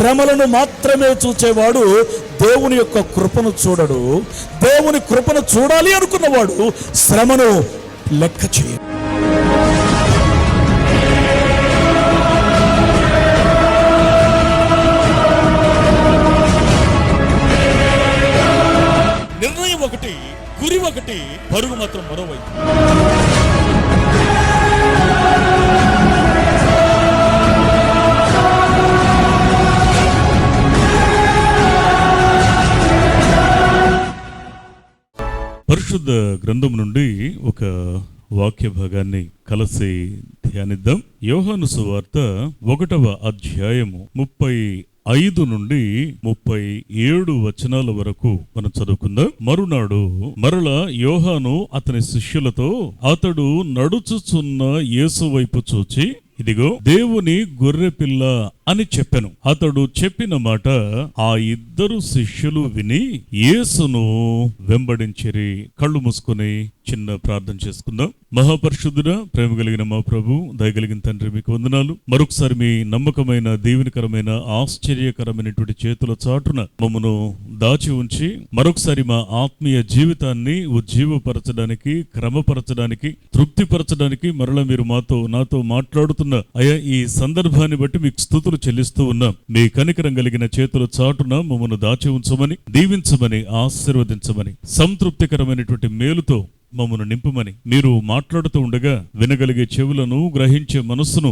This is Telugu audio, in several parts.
శ్రమలను మాత్రమే చూచేవాడు దేవుని యొక్క కృపను చూడడు. దేవుని కృపను చూడాలి అనుకున్నవాడు శ్రమను లెక్క చేయడు. నిర్ణయం ఒకటి, గురి ఒకటి, పరుగు మాత్రం మరోవైపు. పరిశుద్ధ గ్రంథం నుండి ఒక వాక్య భాగాన్ని కలిసి ధ్యానిద్దాం. యోహాను సువార్త 1వ అధ్యాయము 35 నుండి 37 వచనాల వరకు మనం చదువుకుందాం. మరునాడు మరలా యోహాను అతని శిష్యులతో అతడు నడుచుచున్న యేసు వైపు చూచి, ఇదిగో దేవుని గొర్రెపిల్ల అని చెప్పెను. అతడు చెప్పిన మాట ఆ ఇద్దరు శిష్యులు విని యేసును వెంబడించిరి. కళ్ళు మూసుకొని చిన్న ప్రార్థన చేసుకుందాం. మహాపరిశుద్ధుడా, ప్రేమ కలిగిన మా ప్రభు, దయగలిగిన తండ్రి, మీకు వందనాలు. మరొకసారి మీ నమ్మకమైన, దీవెనకరమైన, ఆశ్చర్యకరమైనటువంటి చేతుల చాటున మమ్మను దాచి ఉంచి మరొకసారి మా ఆత్మీయ జీవితాన్ని ఉజ్జీవపరచడానికి, క్రమపరచడానికి, తృప్తిపరచడానికి మరలా మీరు నాతో మాట్లాడుతున్న అయ్యా ఈ సందర్భాన్ని బట్టి మీకు స్తుతులు చెల్లిస్తూ ఉన్నాం. మీ కనికరం కలిగిన చేతుల చాటున మమ్మను దాచి ఉంచమని, దీవించమని, ఆశీర్వదించమని, సంతృప్తికరమైనటువంటి మేలుతో మమ్మను నింపమని, మీరు మాట్లాడుతూ ఉండగా వినగలిగే చెవులను, గ్రహించే మనస్సును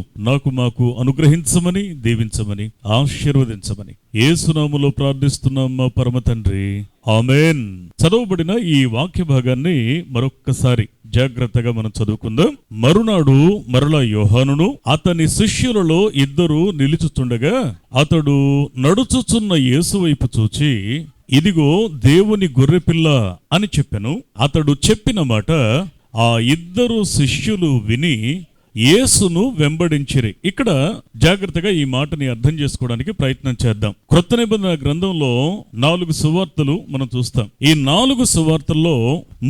మాకు అనుగ్రహించమని, దీవించమని, ఆశీర్వదించమని యేసునామములో ప్రార్థిస్తున్నాం మా పరమ తండ్రి, ఆమేన్. చదవబడిన ఈ వాక్య భాగాన్ని మరొక్కసారి జాగ్రత్తగా మనం చదువుకుందాం. మరునాడు మరలా యోహానును అతని శిష్యులలో ఇద్దరు నిలుచుచుండగా అతడు నడుచుచున్న యేసు వైపు చూచి, ఇదిగో దేవుని గొర్రెపిల్ల అని చెప్పెను. అతడు చెప్పిన మాట ఆ ఇద్దరు శిష్యులు విని యేసును వెంబడించిరి. ఇక్కడ జాగ్రత్తగా ఈ మాటని అర్థం చేసుకోవడానికి ప్రయత్నం చేద్దాం. క్రొత్త నిబంధన గ్రంథంలో 4 సువార్తలు మనం చూస్తాం. ఈ 4 సువార్తల్లో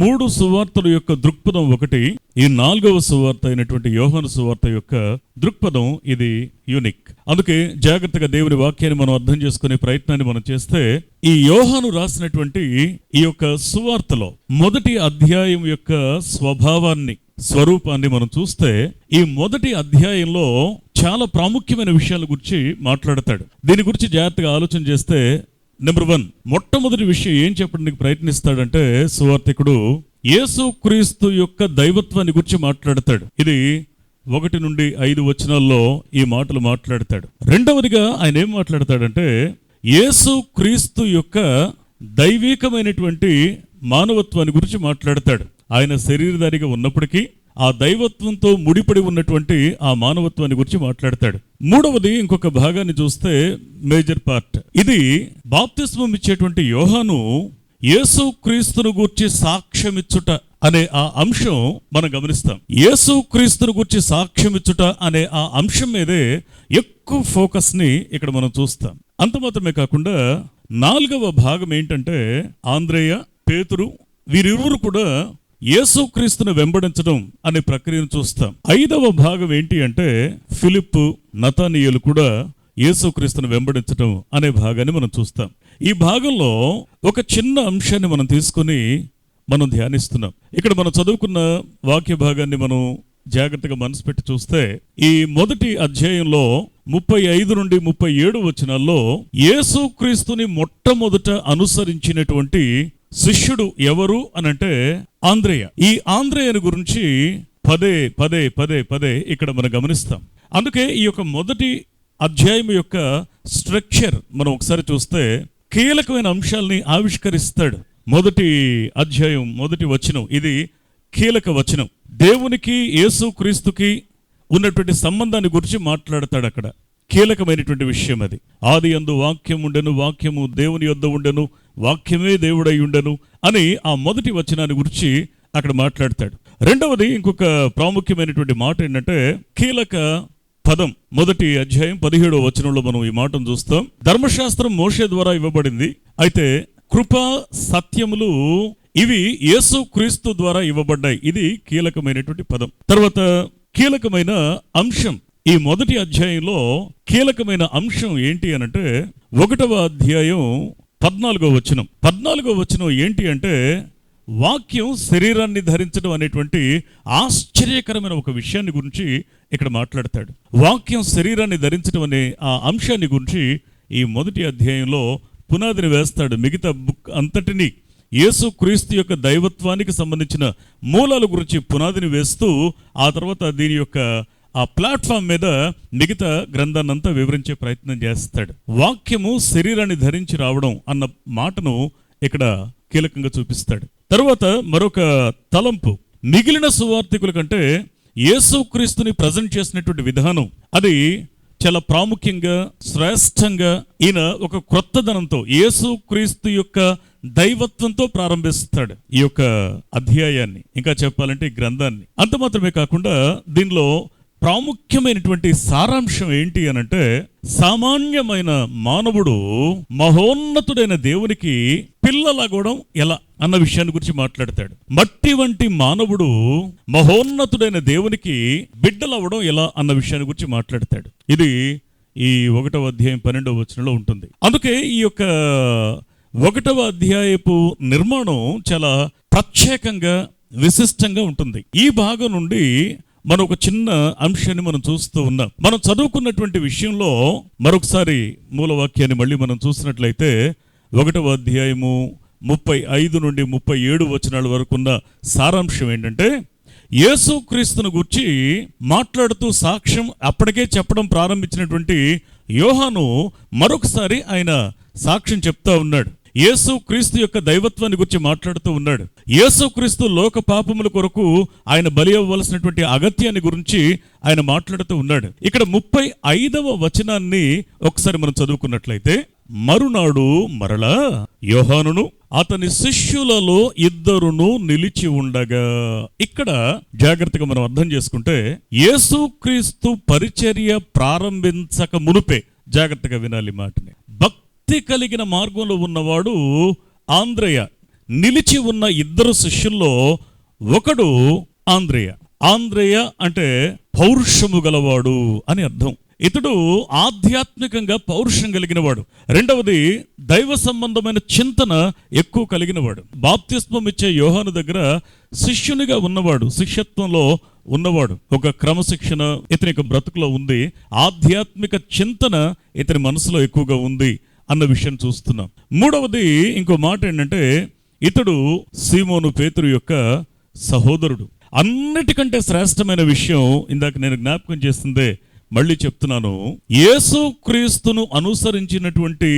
3 సువార్తల యొక్క దృక్పథం ఒకటి. ఈ 4వ సువార్త అయినటువంటి యోహాను సువార్త యొక్క దృక్పథం ఇది యూనిక్. అందుకే జాగ్రత్తగా దేవుని వాక్యాన్ని మనం అర్థం చేసుకునే ప్రయత్నాన్ని మనం చేస్తే, ఈ యోహాను రాసినటువంటి ఈ యొక్క సువార్తలో మొదటి అధ్యాయం యొక్క స్వరూపాన్ని మనం చూస్తే, ఈ మొదటి అధ్యాయంలో చాలా ప్రాముఖ్యమైన విషయాల గురించి మాట్లాడతాడు. దీని గురించి జాగ్రత్తగా ఆలోచన చేస్తే, నెంబర్ 1, మొట్టమొదటి విషయం ఏం చెప్పడానికి ప్రయత్నిస్తాడంటే సువార్తికుడు యేసు క్రీస్తు యొక్క దైవత్వాన్ని గురించి మాట్లాడతాడు. ఇది 1 నుండి 5 వచనాల్లో ఈ మాటలు మాట్లాడతాడు. రెండవదిగా ఆయన ఏం మాట్లాడతాడంటే, యేసు క్రీస్తు యొక్క దైవికమైనటువంటి మానవత్వాన్ని గురించి మాట్లాడతాడు. ఆయన శరీరధారిగా ఉన్నప్పటికీ ఆ దైవత్వంతో ముడిపడి ఉన్నటువంటి ఆ మానవత్వాన్ని గురించి మాట్లాడతాడు. మూడవది, ఇంకొక భాగాన్ని చూస్తే మేజర్ పార్ట్, ఇది బాప్తిస్మం ఇచ్చేటువంటి యోహాను యేసు క్రీస్తును గూర్చి సాక్ష్యమిచ్చుట అనే ఆ అంశం మనం గమనిస్తాం. యేసు క్రీస్తును గూర్చి సాక్ష్యమిచ్చుట అనే ఆ అంశం మీదే ఎక్కువ ఫోకస్ ని ఇక్కడ మనం చూస్తాం. అంత మాత్రమే కాకుండా 4వ భాగం ఏంటంటే ఆంద్రేయ, పేతురు వీరిరువురు కూడా యేసుక్రీస్తును వెంబడించడం అనే ప్రక్రియను చూస్తాం. 5వ భాగం ఏంటి అంటే ఫిలిప్పు, నతానీయులు కూడా యేసుక్రీస్తును వెంబడించడం అనే భాగాన్ని మనం చూస్తాం. ఈ భాగంలో ఒక చిన్న అంశాన్ని మనం తీసుకొని మనం ధ్యానిస్తున్నాం. ఇక్కడ మనం చదువుకున్న వాక్య భాగాన్ని మనం జాగ్రత్తగా మనసు పెట్టి చూస్తే, ఈ మొదటి అధ్యాయంలో 35 నుండి 37 వచనాల్లో యేసుక్రీస్తుని మొట్టమొదట అనుసరించినటువంటి శిష్యుడు ఎవరు అనంటే ఆంద్రేయ. ఈ ఆంద్రేయను గురించి పదే ఇక్కడ మనం గమనిస్తాం. అందుకే ఈ యొక్క మొదటి అధ్యాయం యొక్క స్ట్రక్చర్ మనం ఒకసారి చూస్తే కీలకమైన అంశాలని ఆవిష్కరిస్తాడు. మొదటి అధ్యాయం మొదటి వచనం ఇది కీలక వచనం. దేవునికి యేసుక్రీస్తుకి ఉన్నటువంటి సంబంధాన్ని గురించి మాట్లాడతాడు. అక్కడ కీలకమైనటువంటి విషయం అది. ఆది యందు వాక్యం ఉండెను, వాక్యము దేవుని యొద్ద ఉండెను, వాక్యమే దేవుడై ఉండెను అని ఆ మొదటి వచనాన్ని గురించి అక్కడ మాట్లాడతాడు. రెండవది, ఇంకొక ప్రాముఖ్యమైనటువంటి మాట ఏంటంటే కీలక పదం. మొదటి అధ్యాయం 17వ వచనంలో మనం ఈ మాటను చూస్తాం. ధర్మశాస్త్రం మోషే ద్వారా ఇవ్వబడింది, అయితే కృపా సత్యములు ఇవి యేసు క్రీస్తు ద్వారా ఇవ్వబడ్డాయి. ఇది కీలకమైనటువంటి పదం. తర్వాత కీలకమైన అంశం ఈ మొదటి అధ్యాయంలో కీలకమైన అంశం ఏంటి అనంటే 1వ అధ్యాయం 14వ వచనం. 14వ వచనం ఏంటి అంటే వాక్యం శరీరాన్ని ధరించడం అనేటువంటి ఆశ్చర్యకరమైన ఒక విషయాన్ని గురించి ఇక్కడ మాట్లాడతాడు. వాక్యం శరీరాన్ని ధరించడం అనే ఆ అంశాన్ని గురించి ఈ మొదటి అధ్యాయంలో పునాదిని వేస్తాడు. మిగతా బుక్ అంతటిని యేసుక్రీస్తు యొక్క దైవత్వానికి సంబంధించిన మూలాల గురించి పునాదిని వేస్తూ ఆ తర్వాత దీని యొక్క ఆ ప్లాట్ఫామ్ మీద మిగతా గ్రంథాన్నంతా వివరించే ప్రయత్నం చేస్తాడు. వాక్యము శరీరాన్ని ధరించి రావడం అన్న మాటను ఇక్కడ కీలకంగా చూపిస్తాడు. తర్వాత మరొక తలంపు, మిగిలిన సువార్తికుల కంటే యేసుక్రీస్తుని ప్రజెంట్ చేసినటువంటి విధానం అది చాలా ప్రాముఖ్యంగా శ్రేష్టంగా ఈయన ఒక క్రొత్తదనంతో యేసుక్రీస్తు యొక్క దైవత్వంతో ప్రారంభిస్తాడు ఈ యొక్క అధ్యాయాన్ని, ఇంకా చెప్పాలంటే ఈ గ్రంథాన్ని. అంత మాత్రమే కాకుండా దీనిలో ప్రాముఖ్యమైనటువంటి సారాంశం ఏంటి అనంటే సామాన్యమైన మానవుడు మహోన్నతుడైన దేవునికి పిల్లలగడం ఎలా అన్న విషయాన్ని గురించి మాట్లాడతాడు. మట్టి వంటి మానవుడు మహోన్నతుడైన దేవునికి బిడ్డలవ్వడం ఎలా అన్న విషయాన్ని గురించి మాట్లాడతాడు. ఇది ఈ 1వ అధ్యాయం 12వ వచనంలో ఉంటుంది. అందుకే ఈ యొక్క 1వ అధ్యాయపు నిర్మాణం చాలా ప్రత్యేకంగా విశిష్టంగా ఉంటుంది. ఈ భాగం నుండి మనం ఒక చిన్న అంశాన్ని మనం చూస్తూ ఉన్నాం. మనం చదువుకున్నటువంటి విషయంలో మరొకసారి మూలవాక్యాన్ని మళ్ళీ మనం చూసినట్లయితే 1వ అధ్యాయము 35 నుండి 37 వచనాల వరకు ఉన్న సారాంశం ఏంటంటే యేసుక్రీస్తును గురించి మాట్లాడుతూ సాక్ష్యం అప్పటికే చెప్పడం ప్రారంభించినటువంటి యోహాను మరొకసారి ఆయన సాక్ష్యం చెప్తా ఉన్నాడు. యేసుక్రీస్తు యొక్క దైవత్వాన్ని గురించి మాట్లాడుతూ ఉన్నాడు. యేసుక్రీస్తు లోక పాపముల కొరకు ఆయన బలి అవ్వవలసినటువంటి అగత్యాన్ని గురించి ఆయన మాట్లాడుతూ ఉన్నాడు. ఇక్కడ 35వ వచనాన్ని ఒకసారి మనం చదువుకున్నట్లయితే, మరునాడు మరలా యోహానును అతని శిష్యులలో 2 నిలిచి ఉండగా. ఇక్కడ జాగ్రత్తగా మనం అర్థం చేసుకుంటే యేసుక్రీస్తు పరిచర్య ప్రారంభించక మునుపే, జాగ్రత్తగా వినాలి మాటని, భక్తి కలిగిన మార్గంలో ఉన్నవాడు ఆంద్రేయ. నిలిచి ఉన్న 2 శిష్యుల్లో ఒకడు ఆంద్రేయ. ఆంద్రేయ అంటే పౌరుషము గలవాడు అని అర్థం. ఇతడు ఆధ్యాత్మికంగా పౌరుషం కలిగిన వాడు. రెండవది దైవ సంబంధమైన చింతన ఎక్కువ కలిగిన వాడు. బాప్తిస్మం ఇచ్చే యోహాను దగ్గర శిష్యునిగా ఉన్నవాడు, శిష్యత్వంలో ఉన్నవాడు. ఒక క్రమశిక్షణ ఇతని యొక్క బ్రతుకులో ఉంది. ఆధ్యాత్మిక చింతన ఇతని మనసులో ఎక్కువగా ఉంది అన్న విషయం చూస్తున్నాం. మూడవది ఇంకో మాట ఏంటంటే ఇతడు సీమోను పేతురు యొక్క సహోదరుడు. అన్నిటికంటే శ్రేష్టమైన విషయం ఇందాక నేను జ్ఞాపకం చేస్తుందే మళ్ళీ చెప్తున్నాను, యేసుక్రీస్తును అనుసరించినటువంటి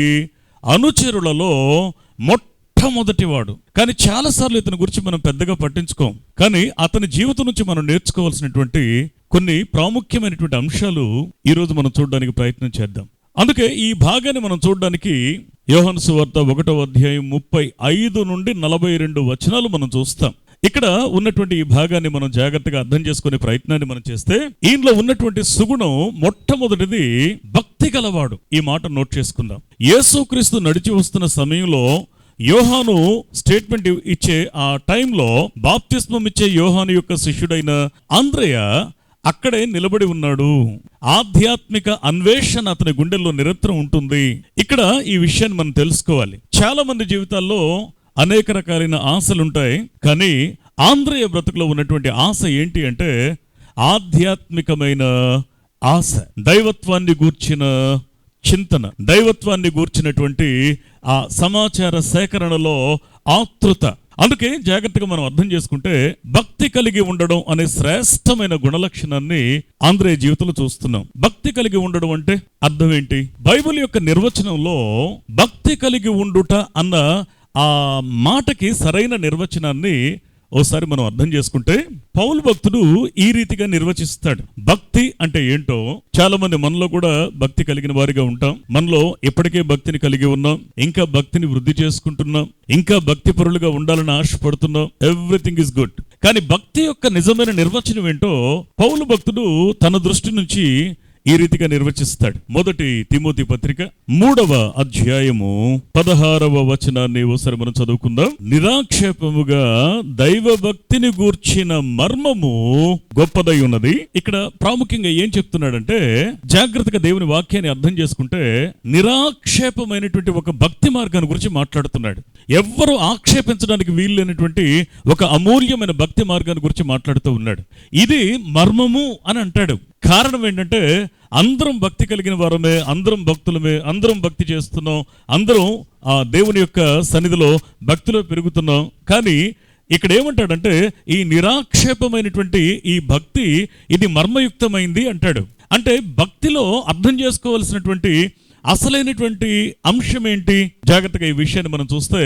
అనుచరులలో మొట్టమొదటివాడు. కానీ చాలాసార్లు ఇతని గురించి మనం పెద్దగా పట్టించుకోం. కానీ అతని జీవితం నుంచి మనం నేర్చుకోవాల్సినటువంటి కొన్ని ప్రాముఖ్యమైనటువంటి అంశాలు ఈరోజు మనం చూడడానికి ప్రయత్నం చేద్దాం. అందుకే ఈ భాగాన్ని మనం చూడడానికి యోహాను సువార్త 1వ అధ్యాయం 35 నుండి 42 వచనాలు మనం చూస్తాం. ఇక్కడ ఉన్నటువంటి ఈ భాగాన్ని మనం జాగ్రత్తగా అర్థం చేసుకునే ప్రయత్నాన్ని మనం చేస్తే ఈయనలో ఉన్నటువంటి సుగుణం మొట్టమొదటిది భక్తి గలవాడు. ఈ మాట నోట్ చేసుకుందాం. యేసుక్రీస్తు నడిచి వస్తున్న సమయంలో యోహాను స్టేట్మెంట్ ఇచ్చే ఆ టైంలో బాప్తిస్మం ఇచ్చే యోహాను యొక్క శిష్యుడైన ఆంద్రేయ అక్కడే నిలబడి ఉన్నాడు. ఆధ్యాత్మిక అన్వేషణ అతని గుండెల్లో నిరంతరం ఉంటుంది. ఇక్కడ ఈ విషయాన్ని మనం తెలుసుకోవాలి. చాలా మంది జీవితాల్లో అనేక రకాలైన ఆశలు ఉంటాయి. కానీ ఆంద్రేయ బ్రతుకులో ఉన్నటువంటి ఆశ ఏంటి అంటే ఆధ్యాత్మికమైన ఆశ, దైవత్వాన్ని గూర్చిన చింతన, దైవత్వాన్ని గూర్చినటువంటి ఆ సమాచార సేకరణలో ఆతృత. అందుకే జాగ్రత్తగా మనం అర్థం చేసుకుంటే భక్తి కలిగి ఉండడం అనే శ్రేష్టమైన గుణలక్షణాన్ని ఆంద్రేయ జీవితంలో చూస్తున్నాం. భక్తి కలిగి ఉండడం అంటే అర్థం ఏంటి? బైబిల్ యొక్క నిర్వచనంలో భక్తి కలిగి ఉండుట అన్న ఆ మాటకి సరైన నిర్వచనాన్ని ఓసారి మనం అర్థం చేసుకుంటే పౌలు భక్తుడు ఈ రీతిగా నిర్వచిస్తాడు. భక్తి అంటే ఏంటో చాలా మంది మనలో కూడా భక్తి కలిగిన వారిగా ఉంటాం. మనలో ఇప్పటికే భక్తిని కలిగి ఉన్నాం, ఇంకా భక్తిని వృద్ధి చేసుకుంటున్నాం, ఇంకా భక్తి పరులుగా ఉండాలని ఆశపడుతున్నాం. Everything is good. కానీ భక్తి యొక్క నిజమైన నిర్వచనం ఏంటో పౌలు భక్తుడు తన దృష్టి నుంచి ఈ రీతిగా నిర్వచిస్తాడు. మొదటి తిమోతి పత్రిక 3వ అధ్యాయము 16వ వచనాన్ని ఒకసారి మనం చదువుకుందాం. నిరాక్షేపముగా దైవ భక్తిని గూర్చిన మర్మము గొప్పదై ఉన్నది. ఇక్కడ ప్రాముఖ్యంగా ఏం చెప్తున్నాడంటే, జాగ్రత్తగా దేవుని వాక్యాన్ని అర్థం చేసుకుంటే నిరాక్షేపమైనటువంటి ఒక భక్తి మార్గాన్ని గురించి మాట్లాడుతున్నాడు. ఎవ్వరూ ఆక్షేపించడానికి వీల్లేనటువంటి ఒక అమూల్యమైన భక్తి మార్గాన్ని గురించి మాట్లాడుతూ ఉన్నాడు. ఇది మర్మము అని అంటాడు. కారణం ఏంటంటే, అందరం భక్తి కలిగిన వారమే, అందరం భక్తులమే, అందరం భక్తి చేస్తున్నాం, అందరం ఆ దేవుని యొక్క సన్నిధిలో భక్తిలో పెరుగుతున్నాం. కానీ ఇక్కడ ఏమంటాడంటే, ఈ నిరాక్షేపమైనటువంటి ఈ భక్తి ఇది మర్మయుక్తమైంది అంటాడు. అంటే భక్తిలో అర్థం చేసుకోవాల్సినటువంటి అసలైనటువంటి అంశం ఏంటి? జాగ్రత్తగా ఈ విషయాన్ని మనం చూస్తే,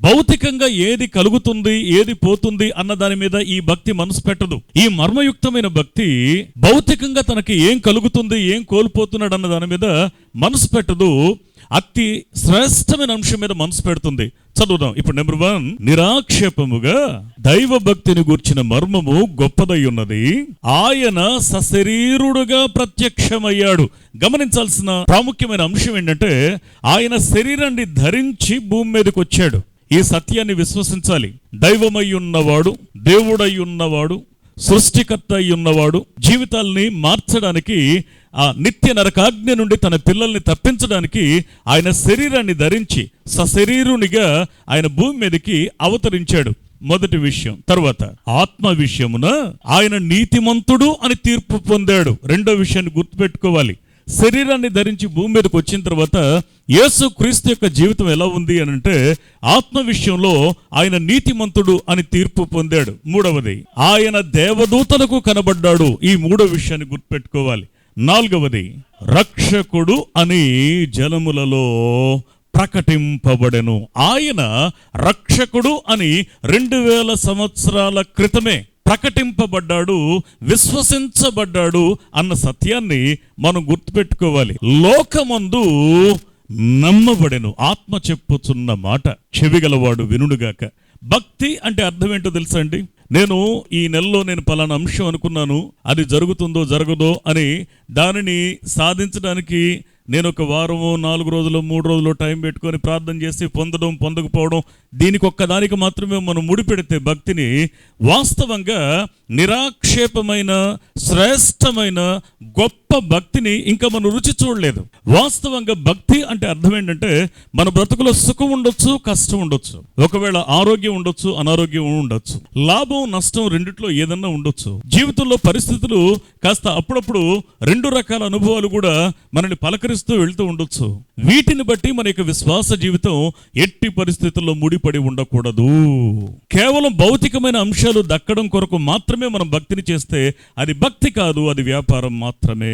భౌతికంగా ఏది కలుగుతుంది ఏది పోతుంది అన్న దాని మీద ఈ భక్తి మనసు పెట్టదు. ఈ మర్మయుక్తమైన భక్తి భౌతికంగా తనకి ఏం కలుగుతుంది ఏం కోల్పోతున్నాడు అన్న దాని మీద మనసు పెట్టదు, అతి శ్రేష్టమైన అంశం మీద మనసు పెడుతుంది. చదువుదాం ఇప్పుడు. నెంబర్ 1, నిరాక్షేపముగా దైవ భక్తిని గూర్చిన మర్మము గొప్పదై ఉన్నది, ఆయన సశరీరుడుగా ప్రత్యక్షమయ్యాడు. గమనించాల్సిన ప్రాముఖ్యమైన అంశం ఏంటంటే, ఆయన శరీరాన్ని ధరించి భూమి మీదకి వచ్చాడు. ఈ సత్యాన్ని విశ్వసించాలి. దైవమై ఉన్నవాడు, దేవుడై ఉన్నవాడు, సృష్టికర్త అయి ఉన్నవాడు, జీవితాల్ని మార్చడానికి, ఆ నిత్య నరకాగ్ని నుండి తన పిల్లల్ని తప్పించడానికి ఆయన శరీరాన్ని ధరించి సశరీరునిగా ఆయన భూమి మీదకి అవతరించాడు. మొదటి విషయం. తర్వాత ఆత్మ విషయమున ఆయన నీతిమంతుడు అని తీర్పు పొందాడు. రెండో విషయాన్ని గుర్తుపెట్టుకోవాలి. శరీరాన్ని ధరించి భూమి మీదకి వచ్చిన తర్వాత యేసు క్రీస్తు యొక్క జీవితం ఎలా ఉంది అని అంటే, ఆత్మ విషయంలో ఆయన నీతిమంతుడు అని తీర్పు పొందాడు. మూడవది, ఆయన దేవదూతలకు కనబడ్డాడు. ఈ మూడో విషయాన్ని గుర్తుపెట్టుకోవాలి. నాలుగవది, రక్షకుడు అని జనములలో ప్రకటింపబడెను. ఆయన రక్షకుడు అని 2000 సంవత్సరాల క్రితమే ప్రకటింపబడ్డాడు, విశ్వసించబడ్డాడు అన్న సత్యాన్ని మనం గుర్తుపెట్టుకోవాలి. లోకమందు నమ్మబడెను. ఆత్మ చెప్పుచున్న మాట చెవిగలవాడు వినుడుగాక. భక్తి అంటే అర్థం ఏంటో తెలుసా అండి? నేను ఈ నెలలో పలానా అంశం అనుకున్నాను, అది జరుగుతుందో జరగదో అని దానిని సాధించడానికి నేను ఒక వారమో 4 రోజులు 3 రోజులు టైం పెట్టుకొని ప్రార్థన చేసి పొందడం పొందకపోవడం, దీనికి ఒక్కదానికి మాత్రమే మనం ముడిపెడితే భక్తిని, వాస్తవంగా నిరాక్షేపమైన శ్రేష్టమైన గొప్ప భక్తిని ఇంకా మనం రుచి చూడలేదు. వాస్తవంగా భక్తి అంటే అర్థం ఏంటంటే, మన బ్రతుకులో సుఖం ఉండొచ్చు, కష్టం ఉండొచ్చు, ఒకవేళ ఆరోగ్యం ఉండొచ్చు, అనారోగ్యం ఉండొచ్చు, లాభం నష్టం రెండిట్లో ఏదన్నా ఉండొచ్చు. జీవితంలో పరిస్థితులు కాస్త అప్పుడప్పుడు 2 రకాల అనుభవాలు కూడా మనల్ని పలకరిస్తూ వెళ్తూ ఉండొచ్చు. వీటిని బట్టి మన యొక్క విశ్వాస జీవితం ఎట్టి పరిస్థితుల్లో ముడిపడి ఉండకూడదు. కేవలం భౌతికమైన అంశాలు దక్కడం కొరకు మాత్రమే మనం భక్తిని చేస్తే అది భక్తి కాదు, అది వ్యాపారం మాత్రమే.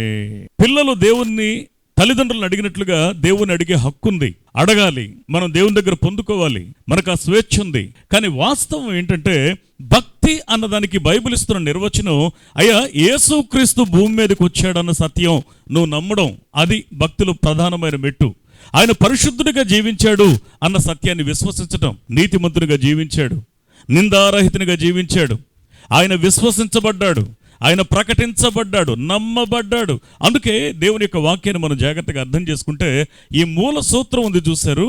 పిల్లలు దేవుణ్ణి తల్లిదండ్రులను అడిగినట్లుగా దేవుని అడిగే హక్కు ఉంది, అడగాలి, మనం దేవుని దగ్గర పొందుకోవాలి, మనకు ఆ స్వేచ్ఛ ఉంది. కానీ వాస్తవం ఏంటంటే, భక్తి అన్నదానికి బైబిల్ ఇస్తున్న నిర్వచనం, అయ్యా యేసుక్రీస్తు భూమి మీదకి వచ్చాడన్న సత్యం నువ్వు నమ్మడం, అది భక్తిలో ప్రధానమైన మెట్టు. ఆయన పరిశుద్ధుడిగా జీవించాడు అన్న సత్యాన్ని విశ్వసించటం, నీతిమంతునిగా జీవించాడు, నిందారహితునిగా జీవించాడు, ఆయన విశ్వసించబడ్డాడు, ఆయన ప్రకటించబడ్డాడు, నమ్మబడ్డాడు. అందుకే దేవుని యొక్క వాక్యాన్ని మనం జాగ్రత్తగా అర్థం చేసుకుంటే ఈ మూల సూత్రం ఉంది చూశారు,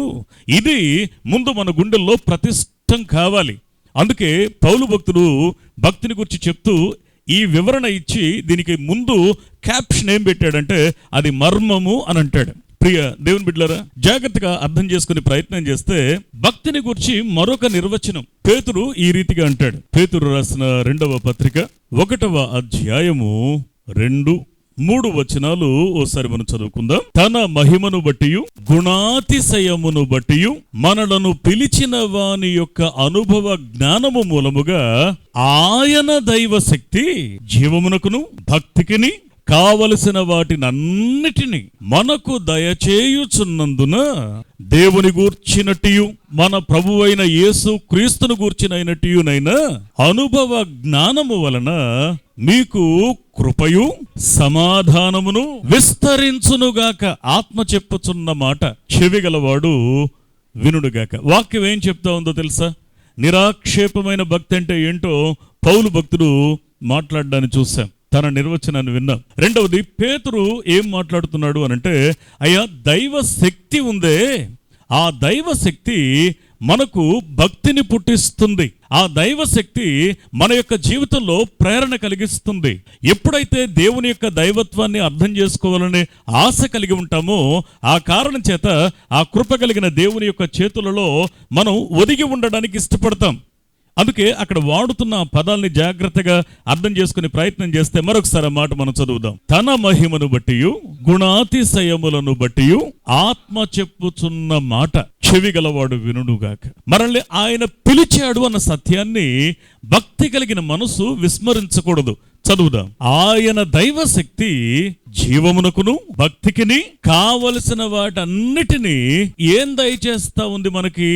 ఇది ముందు మన గుండెల్లో ప్రతిష్టం కావాలి. అందుకే పౌలు భక్తుడు భక్తిని గురించి చెప్తూ ఈ వివరణ ఇచ్చి దీనికి ముందు క్యాప్షన్ ఏం పెట్టాడంటే, అది మర్మము అని అంటాడు. ప్రియ దేవుని బిడ్డలారా, జాగ్రత్తగా అర్థం చేసుకునే ప్రయత్నం చేస్తే భక్తిని గురించి మరొక నిర్వచనం పేతురు ఈ రీతిగా అంటాడు. పేతురు రాసిన 2వ పత్రిక 1వ అధ్యాయము 2-3 వచనాలు ఓసారి మనం చదువుకుందాం. తన మహిమను బట్టియు గుణాతిశయమును బట్టియు మనలను పిలిచిన వాని యొక్క అనుభవ జ్ఞానము మూలముగా ఆయన దైవ శక్తి జీవమునకును భక్తికిని కావలసిన వాటినన్నిటినీ మనకు దయచేయుచున్నందున దేవుని గూర్చినట్టు మన ప్రభువైన యేసు క్రీస్తును గూర్చినైనట్టునైనా అనుభవ జ్ఞానము వలన మీకు కృపయు సమాధానమును విస్తరించునుగాక. ఆత్మ చెప్పుచున్న మాట చెవిగలవాడు వినుడుగాక. వాక్యం ఏం చెప్తా ఉందో తెలుసా? నిరాక్షేపమైన భక్తి అంటే ఏంటో పౌలు భక్తుడు మాట్లాడడాన్ని చూశాం. తన నిర్వచనాన్ని విన్నాం. రెండవది, పేతురు ఏం మాట్లాడుతున్నాడు అనంటే, అయ్యా దైవ శక్తి ఉందే, ఆ దైవ శక్తి మనకు భక్తిని పుట్టిస్తుంది. ఆ దైవ శక్తి మన యొక్క జీవితంలో ప్రేరణ కలిగిస్తుంది. ఎప్పుడైతే దేవుని యొక్క దైవత్వాన్ని అర్థం చేసుకోవాలనే ఆశ కలిగి ఉంటామో, ఆ కారణం చేత ఆ కృప కలిగిన దేవుని యొక్క చేతులలో మనం ఒదిగి ఉండడానికి ఇష్టపడతాం. అందుకే అక్కడ వాడుతున్న పదాలని జాగ్రత్తగా అర్థం చేసుకునే ప్రయత్నం చేస్తే మరొకసారి ఆ మాట మనం చదువుదాం. తన మహిమను బట్టి గుణాతిశయములను బట్టి ఆత్మ చెప్పుచున్న మాట చెవి గలవాడు వినుగాక. మనల్ని ఆయన పిలిచాడు అన్న సత్యాన్ని భక్తి కలిగిన మనసు విస్మరించకూడదు. చదువుదాం. ఆయన దైవశక్తి జీవమునకును భక్తికిని కావలసిన వాటన్నిటినీ ఏం దయచేస్తా ఉంది మనకి?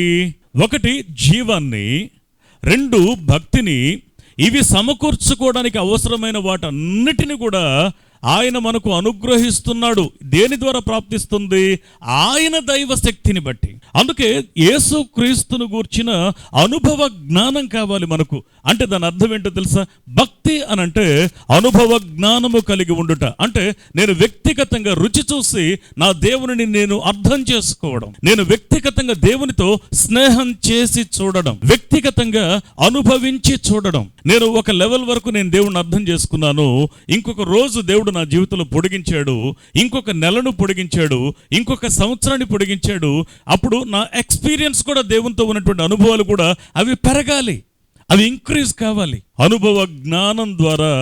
ఒకటి, జీవాన్ని. రెండు, భక్తిని. ఇవి సమకూర్చుకోవడానికి అవసరమైన వాటన్నిటిని కూడా ఆయన మనకు అనుగ్రహిస్తున్నాడు. దేని ద్వారా ప్రాప్తిస్తుంది? ఆయన దైవ శక్తిని బట్టి. అందుకే యేసు క్రీస్తును గూర్చిన అనుభవ జ్ఞానం కావాలి మనకు. అంటే దాని అర్థం ఏంటో తెలుసా? భక్తి అనంటే అనుభవ జ్ఞానము కలిగి ఉండుట. అంటే నేను వ్యక్తిగతంగా రుచి చూసి నా దేవుని నేను అర్థం చేసుకోవడం, నేను వ్యక్తిగతంగా దేవునితో స్నేహం చేసి చూడడం, వ్యక్తిగతంగా అనుభవించి చూడడం. నేను ఒక లెవెల్ వరకు నేను దేవుని అర్థం చేసుకున్నాను, ఇంకొక రోజు దేవుడు నా జీవితంలో పొడిగించాడు, ఇంకొక నెలను పొడిగించాడు, ఇంకొక సంవత్సరాన్ని పొడిగించాడు. అప్పుడు నా ఎక్స్పీరియన్స్ కూడా దేవునితో ఉన్నటువంటి అనుభవాలు కూడా అవి పెరగాలి, అవి ఇంక్రీజ్ కావాలి. అనుభవ జ్ఞానం ద్వారా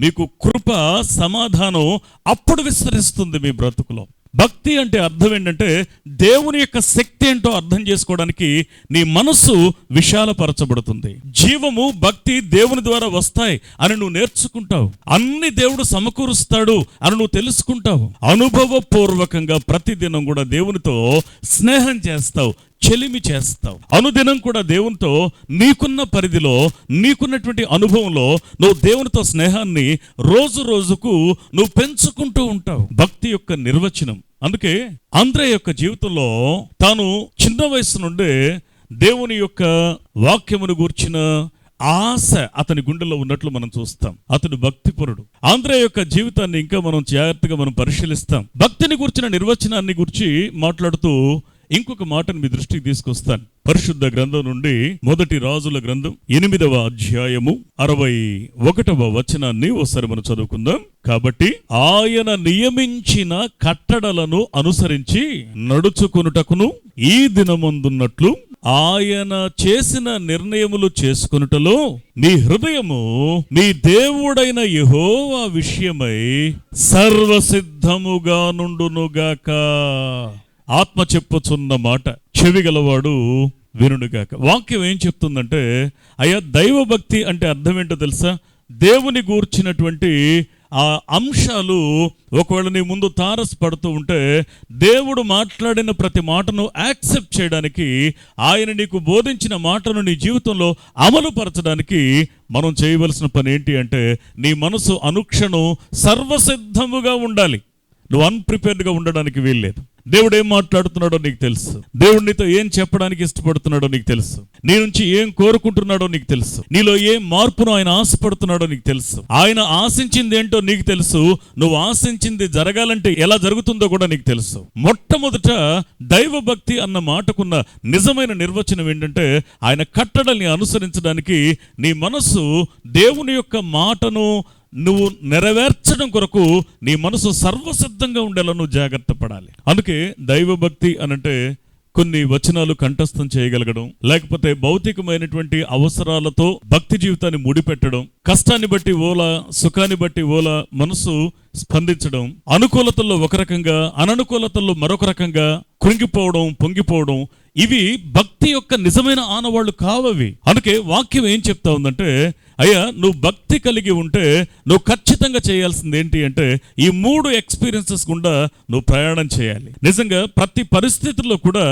మీకు కృప, సమాధానం అప్పుడు విస్తరిస్తుంది మీ బ్రతుకులో. భక్తి అంటే అర్థం ఏంటంటే దేవుని యొక్క శక్తి ఏంటో అర్థం చేసుకోవడానికి నీ మనసు విశాలపరచబడుతుంది. జీవము, భక్తి దేవుని ద్వారా వస్తాయి అని నువ్వు నేర్చుకుంటావు. అన్ని దేవుడు సమకూరుస్తాడు అని నువ్వు తెలుసుకుంటావు. అనుభవపూర్వకంగా ప్రతిదినం కూడా దేవునితో స్నేహం చేస్తావు, చెలిమి చేస్తావు. అనుదినం కూడా దేవునితో నీకున్న పరిధిలో, నీకున్నటువంటి అనుభవంలో నువ్వు దేవునితో స్నేహాన్ని రోజు రోజుకు నువ్వు పెంచుకుంటూ ఉంటావు. భక్తి యొక్క నిర్వచనం. అందుకే ఆంద్రే యొక్క జీవితంలో తాను చిన్న వయసు నుండే దేవుని యొక్క వాక్యమును గూర్చిన ఆశ అతని గుండెలో ఉన్నట్లు మనం చూస్తాం. అతడు భక్తిపరుడు. ఆంద్రే యొక్క జీవితాన్ని ఇంకా మనం జాగ్రత్తగా మనం పరిశీలిస్తాం. భక్తిని గూర్చిన నిర్వచనాన్ని గురించి మాట్లాడుతూ ఇంకొక మాటను మీ దృష్టికి తీసుకొస్తాను. పరిశుద్ధ గ్రంథం నుండి మొదటి రాజుల గ్రంథం 8వ అధ్యాయము 61వ వచనాన్ని ఒకసారి మనం చదువుకుందాం. కాబట్టి ఆయన నియమించిన కట్టడలను అనుసరించి నడుచుకొనుటకును ఈ దినమందున్నట్లు ఆయన చేసిన నిర్ణయములు చేసుకొనుటలో నీ హృదయము నీ దేవుడైన యెహోవా విషయమై సర్వసిద్ధముగా నుండునుగాక. ఆత్మ చెప్పుచున్న మాట చెవి గలవాడు వినుగాక. వాక్యం ఏం చెప్తుందంటే, అయ్యా దైవభక్తి అంటే అర్థం ఏంటో తెలుసా? దేవుని గూర్చినటువంటి ఆ అంశాలు ఒకవేళ నీ ముందు తారసపడుతూ ఉంటే, దేవుడు మాట్లాడిన ప్రతి మాటను యాక్సెప్ట్ చేయడానికి, ఆయన నీకు బోధించిన మాటను నీ జీవితంలో అమలు పరచడానికి మనం చేయవలసిన పని ఏంటి అంటే, నీ మనసు అనుక్షణం సర్వసిద్ధముగా ఉండాలి. నువ్వు అన్ప్రిపేర్డ్గా ఉండడానికి వీల్లేదు. దేవుడు ఏం మాట్లాడుతున్నాడో నీకు తెలుసు. దేవుడు నీతో ఏం చెప్పడానికి ఇష్టపడుతున్నాడో నీకు తెలుసు. నీ నుంచి ఏం కోరుకుంటున్నాడో నీకు తెలుసు. నీలో ఏ మార్పును ఆయన ఆశపడుతున్నాడో నీకు తెలుసు. ఆయన ఆశించింది ఏంటో నీకు తెలుసు. నువ్వు ఆశించింది జరగాలంటే ఎలా జరుగుతుందో కూడా నీకు తెలుసు. మొట్టమొదట దైవభక్తి అన్న మాటకున్న నిజమైన నిర్వచనం ఏంటంటే, ఆయన కట్టడల్ని అనుసరించడానికి నీ మనస్సు దేవుని యొక్క మాటను నువ్వు నెరవేర్చడం కొరకు నీ మనసు సర్వసిద్ధంగా ఉండేలా నువ్వు జాగ్రత్త పడాలి. అందుకే దైవభక్తి అనంటే కొన్ని వచనాలు కంఠస్థం చేయగలగడం, లేకపోతే భౌతికమైనటువంటి అవసరాలతో భక్తి జీవితాన్ని ముడిపెట్టడం, కష్టాన్ని బట్టి ఓలా, సుఖాన్ని బట్టి ఓలా మనసు స్పందించడం, అనుకూలతల్లో ఒక రకంగా, అననుకూలతల్లో మరొక రకంగా కృంగిపోవడం, పొంగిపోవడం, ఇవి భక్తి యొక్క నిజమైన ఆనవాళ్లు కావవి. అందుకే వాక్యం ఏం చెప్తా ఉందంటే, అయ్యా నువ్వు భక్తి కలిగి ఉంటే నువ్వు ఖచ్చితంగా చేయాల్సింది ఏంటి అంటే, ఈ 3 ఎక్స్పీరియన్సెస్ గుండా నువ్వు ప్రయాణం చేయాలి. నిజంగా ప్రతి పరిస్థితుల్లో కూడా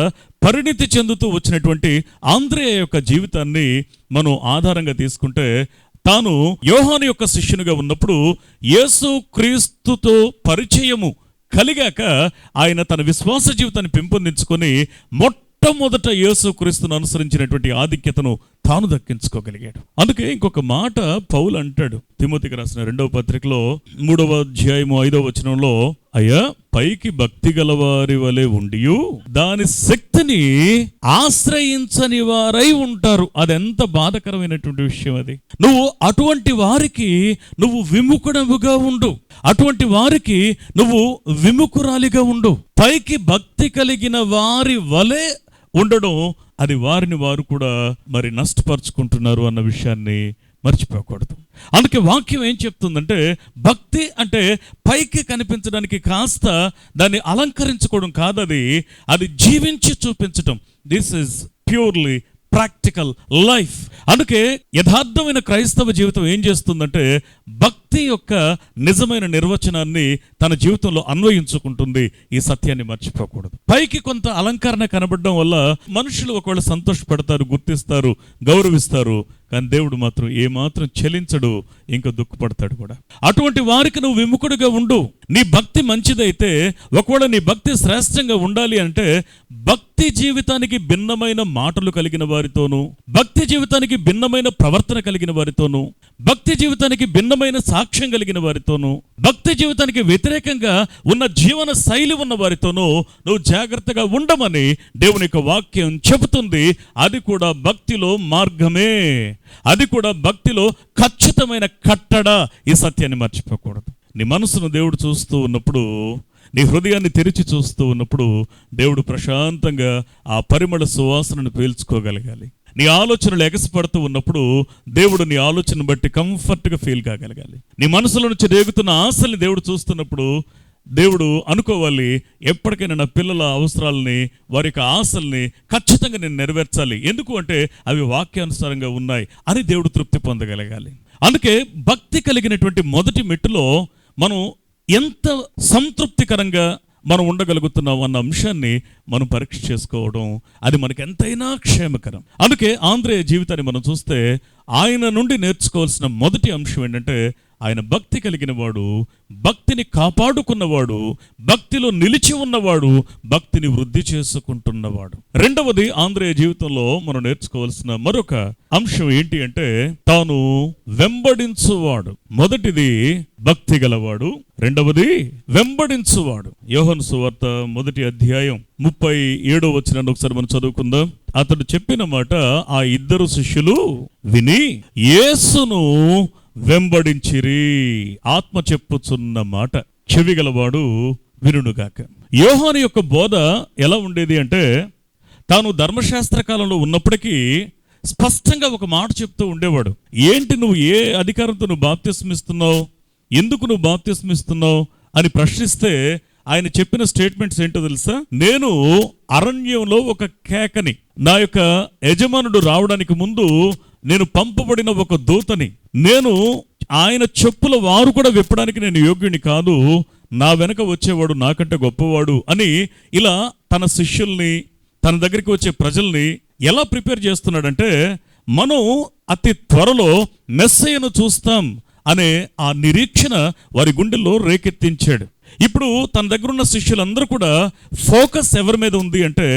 పరిణితి చెందుతూ వచ్చినటువంటి ఆంద్రేయ యొక్క జీవితాన్ని మనం ఆధారంగా తీసుకుంటే, తాను యోహాను యొక్క శిష్యునిగా ఉన్నప్పుడు యేసు క్రీస్తుతో పరిచయము కలిగాక ఆయన తన విశ్వాస జీవితాన్ని పెంపొందించుకొని మొట్టమొదట యేసు క్రీస్తును అనుసరించినటువంటి ఆధిక్యతను తాను దక్కించుకోగలిగాడు. అందుకే ఇంకొక మాట పౌలు అంటాడు తిమోతికి రాసిన 2వ పత్రికలో 3వ అధ్యాయము 5వ వచనంలో, అయ్యా పైకి భక్తి గలవారి వలె ఉండియు దాని శక్తిని ఆశ్రయించని వారై ఉంటారు. అదెంత బాధకరమైనటువంటి విషయం అది. నువ్వు అటువంటి వారికి నువ్వు విముఖుడముగా ఉండు, అటువంటి వారికి నువ్వు విముఖురాలిగా ఉండు. పైకి భక్తి కలిగిన వారి వలె ఉండడం, అది వారిని వారు కూడా మరి నష్టపరుచుకుంటున్నారు అన్న విషయాన్ని మర్చిపోకూడదు. అందుకే వాక్యం ఏం చెప్తుందంటే, భక్తి అంటే పైకి కనిపించడానికి కాస్త దాన్ని అలంకరించుకోవడం కాదు, అది జీవించి చూపించటం. This is purely practical life. అందుకే యథార్థమైన క్రైస్తవ జీవితం ఏం చేస్తుందంటే, భక్తి యొక్క నిజమైన నిర్వచనాన్ని తన జీవితంలో అన్వయించుకుంటుంది. ఈ సత్యాన్ని మర్చిపోకూడదు. పైకి కొంత అలంకరణ కనబడడం వల్ల మనుషులు ఒకవేళ సంతోషపడతారు, గుర్తిస్తారు, గౌరవిస్తారు. కానీ దేవుడు మాత్రం ఏమాత్రం చెలించడు, ఇంకా దుఃఖపడతాడు కూడా. అటువంటి వారికి నువ్వు విముఖుడిగా ఉండు. నీ భక్తి మంచిదైతే, ఒకవేళ నీ భక్తి శ్రేష్టంగా ఉండాలి అంటే, భక్తి జీవితానికి భిన్నమైన మాటలు కలిగిన వారితోనూ, భక్తి జీవితానికి భిన్నమైన ప్రవర్తన కలిగిన వారితోనూ, భక్తి జీవితానికి భిన్నమైన సాక్ష్యం కలిగిన వారితోనూ, భక్తి జీవితానికి వ్యతిరేకంగా ఉన్న జీవన శైలి ఉన్న వారితోనూ నువ్వు జాగ్రత్తగా ఉండమని దేవుని యొక్క వాక్యం చెబుతుంది. అది కూడా భక్తిలో మార్గమే, అది కూడా భక్తిలో ఖచ్చితమైన కట్టడ. ఈ సత్యాన్ని మర్చిపోకూడదు. నీ మనసును దేవుడు చూస్తూ ఉన్నప్పుడు, నీ హృదయాన్ని తెరిచి చూస్తూ ఉన్నప్పుడు, దేవుడు ప్రశాంతంగా ఆ పరిమళ సువాసనను పీల్చుకోగలగాలి. నీ ఆలోచనలు ఎగసిపడుతూ ఉన్నప్పుడు దేవుడు నీ ఆలోచనను బట్టి కంఫర్ట్గా ఫీల్ కాగలగాలి. నీ మనసులో నుంచి రేగుతున్న ఆశల్ని దేవుడు చూస్తున్నప్పుడు దేవుడు అనుకోవాలి, ఎప్పటికైనా నా పిల్లల అవసరాలని, వారి యొక్క ఆశల్ని ఖచ్చితంగా నేను నెరవేర్చాలి. ఎందుకు అంటే అవి వాక్యానుసారంగా ఉన్నాయి అని దేవుడు తృప్తి పొందగలగాలి. అందుకే భక్తి కలిగినటువంటి మొదటి మెట్టులో మనం ఎంత సంతృప్తికరంగా మనం ఉండగలుగుతున్నాం అన్న అంశాన్ని మనం పరీక్ష చేసుకోవడం, అది మనకి ఎంతైనా క్షేమకరం. అందుకే ఆంద్రేయ జీవితాన్ని మనం చూస్తే ఆయన నుండి నేర్చుకోవాల్సిన మొదటి అంశం ఏంటంటే, ఆయన భక్తి కలిగిన వాడు, భక్తిని కాపాడుకున్నవాడు, భక్తిలో నిలిచి ఉన్నవాడు, భక్తిని వృద్ధి చేసుకుంటున్నవాడు. రెండవది ఆంద్రేయ జీవితంలో మనం నేర్చుకోవాల్సిన మరొక అంశం ఏంటి అంటే, తాను వెంబడించువాడు. మొదటిది భక్తి గలవాడు, రెండవది వెంబడించువాడు. యోహాను సువార్త 1వ అధ్యాయం 37వ వచనాన్ని ఒకసారి మనం చదువుకుందాం. అతడు చెప్పిన మాట ఆ ఇద్దరు శిష్యులు విని యేసును వెంబడించిరి. ఆత్మ చెప్పుచున్న మాట చెవి గలవాడు వినుగాక. యోహాను యొక్క బోధ ఎలా ఉండేది అంటే, తాను ధర్మశాస్త్ర కాలంలో ఉన్నప్పటికీ స్పష్టంగా ఒక మాట చెప్తూ ఉండేవాడు. ఏంటి నువ్వు ఏ అధికారంతో నువ్వు బాప్తిస్మిస్తున్నావు, ఎందుకు నువ్వు బాప్తిస్మిస్తున్నావు అని ప్రశ్నిస్తే ఆయన చెప్పిన స్టేట్మెంట్స్ ఏంటో తెలుసా? నేను అరణ్యంలో ఒక కేకని, నా యొక్క యజమానుడు రావడానికి ముందు నేను పంపబడిన ఒక దూతని, నేను ఆయన చెప్పుల వారు కూడా విప్పడానికి నేను యోగ్యుని కాదు, నా వెనక వచ్చేవాడు నాకంటే గొప్పవాడు అని ఇలా తన శిష్యుల్ని, తన దగ్గరికి వచ్చే ప్రజల్ని ఎలా ప్రిపేర్ చేస్తున్నాడంటే, మనం అతి త్వరలో మెస్సయ్యను చూస్తాం అనే ఆ నిరీక్షణ వారి గుండెల్లో రేకెత్తించాడు. ఇప్పుడు తన దగ్గర ఉన్న శిష్యులందరూ కూడా ఫోకస్ ఎవరి మీద ఉంది అంటే,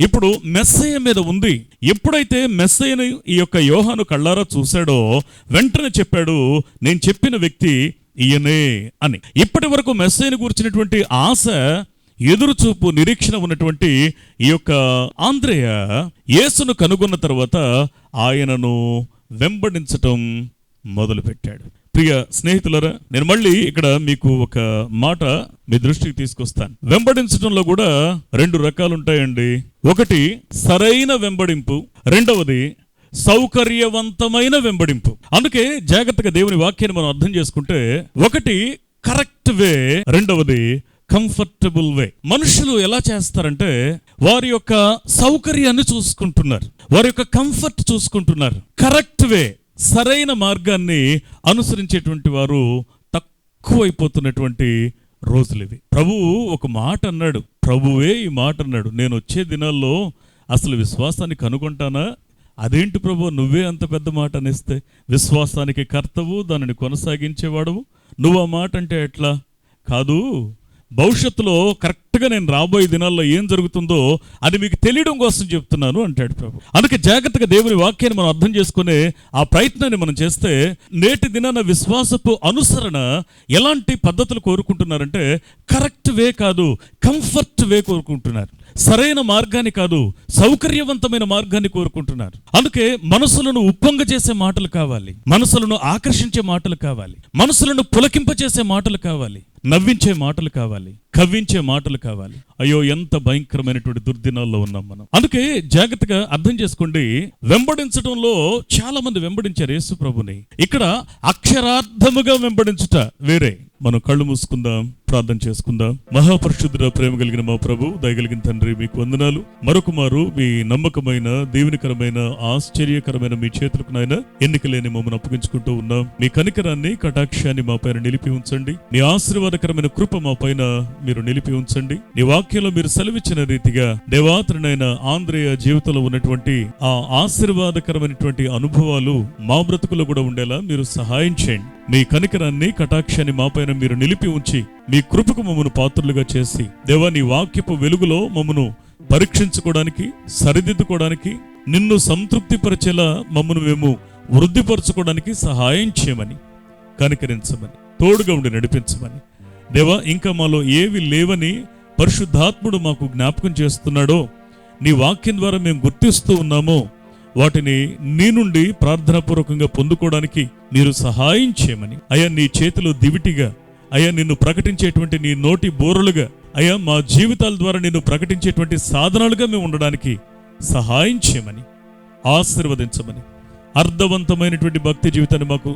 ఇప్పుడు మెస్సయ్య మీద ఉంది. ఎప్పుడైతే మెస్సయ్యను ఈ యొక్క యోహాను కళ్ళారా చూశాడో వెంటనే చెప్పాడు, నేను చెప్పిన వ్యక్తి ఈయనే అని. ఇప్పటి వరకు మెస్సయ్యను గురించినటువంటి ఆశ, ఎదురుచూపు, నిరీక్షణ ఉన్నటువంటి ఈ యొక్క ఆంద్రేయ యేసును కనుగొన్న తర్వాత ఆయనను వెంబడించటం మొదలుపెట్టాడు. ప్రియ స్నేహితులరా, నేను మళ్ళీ ఇక్కడ మీకు ఒక మాట మీ దృష్టికి తీసుకొస్తాను. వెంబడించడంలో కూడా 2 రకాలు ఉంటాయండి. ఒకటి సరైన వెంబడింపు, రెండవది సౌకర్యవంతమైన వెంబడింపు. అందుకే జాగ్రత్తగా దేవుని వాక్యాన్ని మనం అర్థం చేసుకుంటే, ఒకటి కరెక్ట్ వే, రెండవది కంఫర్టబుల్ వే. మనుషులు ఎలా చేస్తారంటే, వారి యొక్క సౌకర్యాన్ని చూసుకుంటున్నారు, వారి యొక్క కంఫర్ట్ చూసుకుంటున్నారు. కరెక్ట్ వే, సరైన మార్గాన్ని అనుసరించేటువంటి వారు తక్కువైపోతున్నటువంటి రోజులు ఇవి. ప్రభువు ఒక మాట అన్నాడు, ప్రభువే ఈ మాట అన్నాడు, నేను వచ్చే దినాల్లో అసలు విశ్వాసాన్ని కనుగొంటానా? అదేంటి ప్రభు, నువ్వే అంత పెద్ద మాట అనేస్తే, విశ్వాసానికి కర్తవు, దానిని కొనసాగించేవాడవు, నువ్వు ఆ మాట అంటే ఎట్లా? కాదు, భవిష్యత్తులో కరెక్ట్గా నేను రాబోయే దినాల్లో ఏం జరుగుతుందో అది మీకు తెలియడం కోసం చెప్తున్నాను అంటాడు ప్రభు. అందుకే జాగ్రత్తగా దేవుని వాక్యాన్ని మనం అర్థం చేసుకునే ఆ ప్రయత్నాన్ని మనం చేస్తే, నేటి దినాన విశ్వాసపు అనుసరణ ఎలాంటి పద్ధతులు కోరుకుంటున్నారంటే, కరెక్ట్ వే కాదు, కంఫర్ట్ వే కోరుకుంటున్నారు. సరైన మార్గాన్ని కాదు, సౌకర్యవంతమైన మార్గాన్ని కోరుకుంటున్నారు. అందుకే మనసులను ఉప్పొంగ చేసే మాటలు కావాలి, మనసులను ఆకర్షించే మాటలు కావాలి, మనసులను పులకింపచేసే మాటలు కావాలి, నవ్వించే మాటలు కావాలి, కవ్వించే మాటలు కావాలి. అయ్యో, ఎంత భయంకరమైనటువంటి దుర్దినాల్లో ఉన్నాం మనం. అందుకే జాగ్రత్తగా అర్థం చేసుకోండి. వెంబడించడంలో చాలా మంది వెంబడించారు యేసు ప్రభుని. ఇక్కడ అక్షరార్థముగా వెంబడించుట వేరే. మనం కళ్ళు మూసుకుందాం, ప్రార్థన చేసుకుందాం. మహాపరిశుద్ధుడ, ప్రేమ కలిగిన మా ప్రభు, దయగలిగిన తండ్రి, మీకు వందనాలు. మరొకమారు మీ నమ్మకమైన, దీవెనకరమైన, ఆశ్చర్యకరమైన మీ చేతులకు నాయన ఎన్నికలేని మమ్మల్ని అప్పగించుకుంటూ ఉన్నాం. మీ కనికరాన్ని, కటాక్షాన్ని మా పైన నిలిపి ఉంచండి. మీ ఆశీర్వాదకరమైన కృప మా పైన మీరు నిలిపి ఉంచండి. నీ వాక్యంలో మీరు సెలవిచ్చిన రీతిగా దేవాత్రుడైన ఆంద్రేయ జీవితంలో ఉన్నటువంటి ఆ ఆశీర్వాదకరమైనటువంటి అనుభవాలు మా బ్రతుకులో కూడా ఉండేలా మీరు సహాయం చేయండి. మీ కనికరాన్ని, కటాక్షాన్ని మా పైన మీరు నిలిపి ఉంచి మీ కృపకు మమ్మను పాత్రులుగా చేసి, దేవా, నీ వాక్యపు వెలుగులో మమ్మను పరీక్షించుకోవడానికి, సరిదిద్దుకోవడానికి, నిన్ను సంతృప్తి పరిచేలా మమ్మను మేము వృద్ధిపరచుకోవడానికి సహాయం చేయమని, కనికరించమని, తోడుగా ఉండి నడిపించమని. దేవా, ఇంకా మాలో ఏవి లేవని పరిశుద్ధాత్ముడు మాకు జ్ఞాపకం చేస్తున్నాడో, నీ వాక్యం ద్వారా మేము గుర్తిస్తూ ఉన్నామో, వాటిని నీ నుండి ప్రార్థనాపూర్వకంగా పొందుకోవడానికి మీరు సహాయం చేయమని. అయ్యా, నీ చేతిలో దివిటిగా, అయ్యా నిన్ను ప్రకటించేటువంటి నీ నోటి బోరులుగా, అయ్యా మా జీవితాల ద్వారా నిన్ను ప్రకటించేటువంటి సాధనాలుగా మేము ఉండడానికి సహాయం చేయమని, ఆశీర్వదించమని, అర్థవంతమైనటువంటి భక్తి జీవితాన్ని మాకు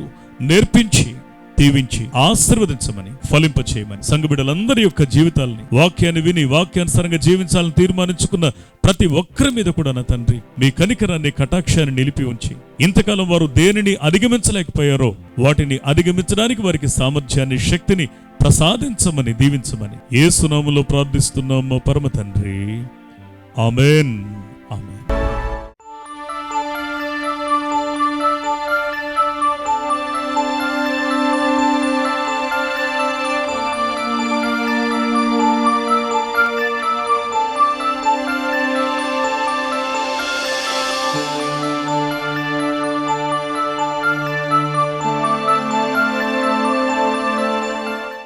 నేర్పించి, దీవించి, ఆశీర్వదించమని, ఫలింప చేయమని, సంఘ బిడ్డలందరి యొక్క జీవితాలని వాక్యాన్ని విని వాక్యానుసారంగా జీవించాలని తీర్మానించుకున్న ప్రతి ఒక్కరి మీద కూడా నా తండ్రి మీ కనికరాన్ని, కటాక్షాన్ని నిలిపి ఉంచి, ఇంతకాలం వారు దేనిని అధిగమించలేకపోయారో వాటిని అధిగమించడానికి వారికి సామర్థ్యాన్ని, శక్తిని ప్రసాదించమని, దీవించమని యేసు నామములో ప్రార్థిస్తున్నాము పరమ తండ్రి. ఆమేన్.